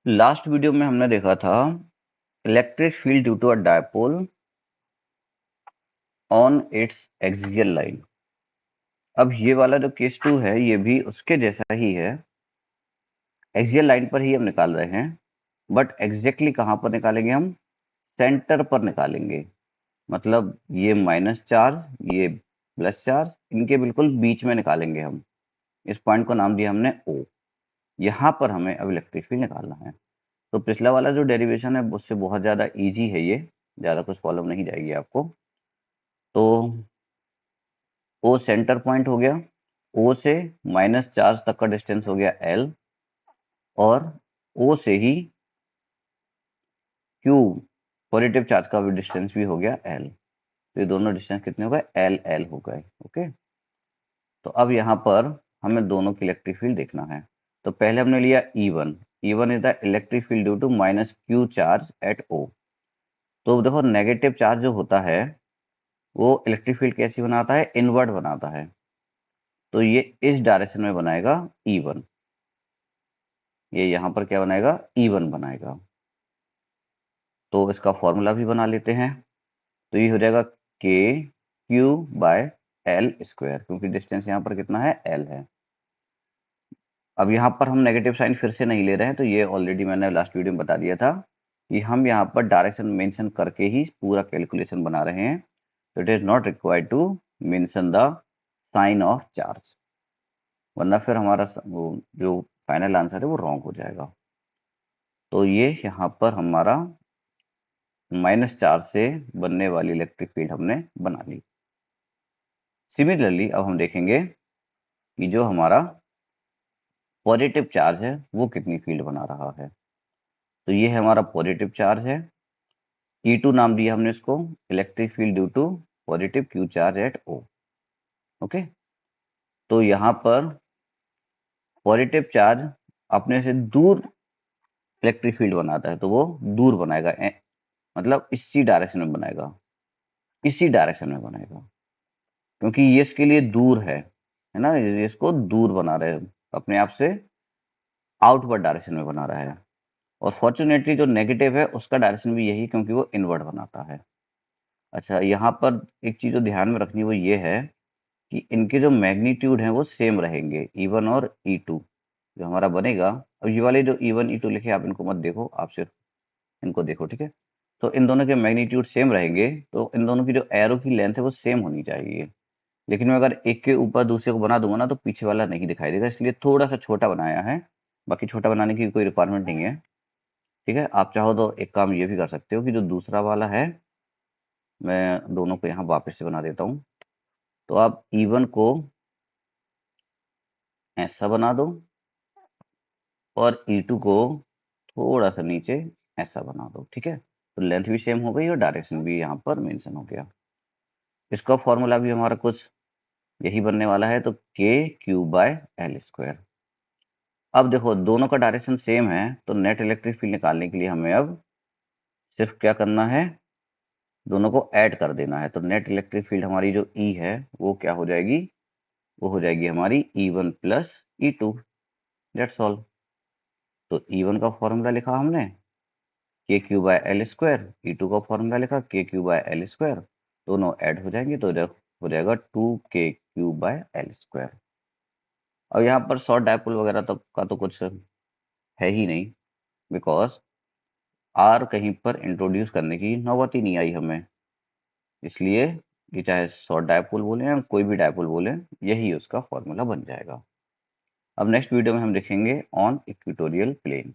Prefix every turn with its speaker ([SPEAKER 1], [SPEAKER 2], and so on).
[SPEAKER 1] Last video में हमने देखा था electric field due to a dipole on its axial line. अब ये वाला जो केस 2 है ये भी उसके जैसा ही है, एक्सियल लाइन पर ही हम निकाल रहे हैं, बट एग्जैक्टली कहाँ पर निकालेंगे हम? सेंटर पर निकालेंगे। मतलब ये माइनस चार्ज, ये प्लस चार्ज, इनके बिल्कुल बीच में निकालेंगे हम। इस पॉइंट को नाम दिया हमने O। यहाँ पर हमें अब इलेक्ट्रिक फील्ड निकालना है। तो पिछला वाला जो डेरिवेशन है उससे बहुत ज़्यादा इजी है, ये ज़्यादा कुछ प्रॉब्लम नहीं जाएगी आपको। तो O सेंटर पॉइंट हो गया, O से माइनस चार्ज तक का डिस्टेंस हो गया L, और O से ही Q पॉजिटिव चार्ज का भी डिस्टेंस भी हो गया L। तो ये दोनों डिस्टेंस कितने हो गए? L L हो गए। ओके, तो अब यहाँ पर हमें दोनों की इलेक्ट्रिक फील्ड देखना है। तो पहले हमने लिया E1। E1 is the electric field due to minus Q charge at O। तो देखो नेगेटिव चार्ज जो होता है वो इलेक्ट्रिक फील्ड कैसी बनाता है? इनवर्ट बनाता है। तो ये इस डायरेक्शन में बनाएगा E1, ये यहाँ पर क्या बनाएगा? E1 बनाएगा। तो इसका फॉर्मूला भी बना लेते हैं। तो ये हो जाएगा KQ/L², क्योंकि डिस्टेंस यहाँ पर कितना है? L है। अब यहाँ पर हम नेगेटिव साइन फिर से नहीं ले रहे हैं, तो ये ऑलरेडी मैंने लास्ट वीडियो में बता दिया था कि हम यहाँ पर डायरेक्शन मेंशन करके ही पूरा कैलकुलेशन बना रहे हैं। तो it is not required to mention the sign of charge, वरना फिर हमारा वो जो फाइनल आंसर है वो रॉन्ग हो जाएगा। तो ये यहाँ पर हमारा माइनस चार्ज से बनने वाली इलेक्ट्रिक फील्ड हमने बना ली। सिमिलरली अब हम देखेंगे कि जो हमारा पॉजिटिव चार्ज है वो कितनी फील्ड बना रहा है। तो ये है हमारा पॉजिटिव चार्ज है, E2 नाम दिया हमने इसको, electric field due to positive Q charge at O। Okay, तो यहाँ पर पॉजिटिव चार्ज अपने से दूर इलेक्ट्रिक फील्ड बनाता है, तो वो दूर बनाएगा, मतलब इसी डायरेक्शन में बनाएगा, इसी डायरेक्शन में बनाएगा, क्योंकि ये इसके लिए दूर है ना, ये इसको दूर बना रहे हैं, अपने आप से आउटवर्ड डायरेक्शन में बना रहा है। और फॉर्चुनेटली जो नेगेटिव है उसका डायरेक्शन भी यही, क्योंकि वो इनवर्ड बनाता है। अच्छा, यहाँ पर एक चीज जो ध्यान में रखनी वो ये है कि इनके जो मैग्नीट्यूड हैं वो सेम रहेंगे, E1 और E2 जो हमारा बनेगा। अब ये वाले जो E1 E2 लिखे आप इनको मत देखो, आप सिर्फ इनको देखो, ठीक है। तो इन दोनों के मैग्नीट्यूड सेम रहेंगे, तो इन दोनों की जो एरो की लेंथ है वो सेम होनी चाहिए। लेकिन मैं अगर एक के ऊपर दूसरे को बना दूंगा ना तो पीछे वाला नहीं दिखाई देगा, इसलिए थोड़ा सा छोटा बनाया है। बाकी छोटा बनाने की कोई रिक्वायरमेंट नहीं है, ठीक है। आप चाहो तो एक काम ये भी कर सकते हो कि जो दूसरा वाला है मैं दोनों को यहाँ वापस से बना देता हूँ। तो आप E1 को ऐसा बना दो और E2 को थोड़ा सा नीचे ऐसा बना दो, ठीक है। तो लेंथ भी सेम हो गई और डायरेक्शन भी यहाँ पर मेंशन हो गया। इसका फॉर्मूला भी हमारा कुछ यही बनने वाला है, तो KQ/L²। अब देखो दोनों का डायरेक्शन सेम है, तो नेट इलेक्ट्रिक फील्ड निकालने के लिए हमें अब सिर्फ क्या करना है? दोनों को ऐड कर देना है। तो नेट इलेक्ट्रिक फील्ड हमारी जो E है वो क्या हो जाएगी? वो हो जाएगी हमारी E1 plus E2। That's all. तो E1 का फॉर्मूला लिखा हमने KQ/L², E2 का फॉर्मूला लिखा KQ/L², दोनों ऐड हो जाएंगे तो हो जाएगा 2KQ/L²। अब यहाँ पर शॉर्ट डायपोल वगैरह तो का तो कुछ है ही नहीं, बिकॉज आर कहीं पर इंट्रोड्यूस करने की नौबत ही नहीं आई हमें, इसलिए ये चाहे शॉर्ट डायपोल बोले या कोई भी डायपोल बोले, यही उसका फॉर्मूला बन जाएगा। अब नेक्स्ट वीडियो में हम देखेंगे ऑन इक्वेटोरियल प्लेन।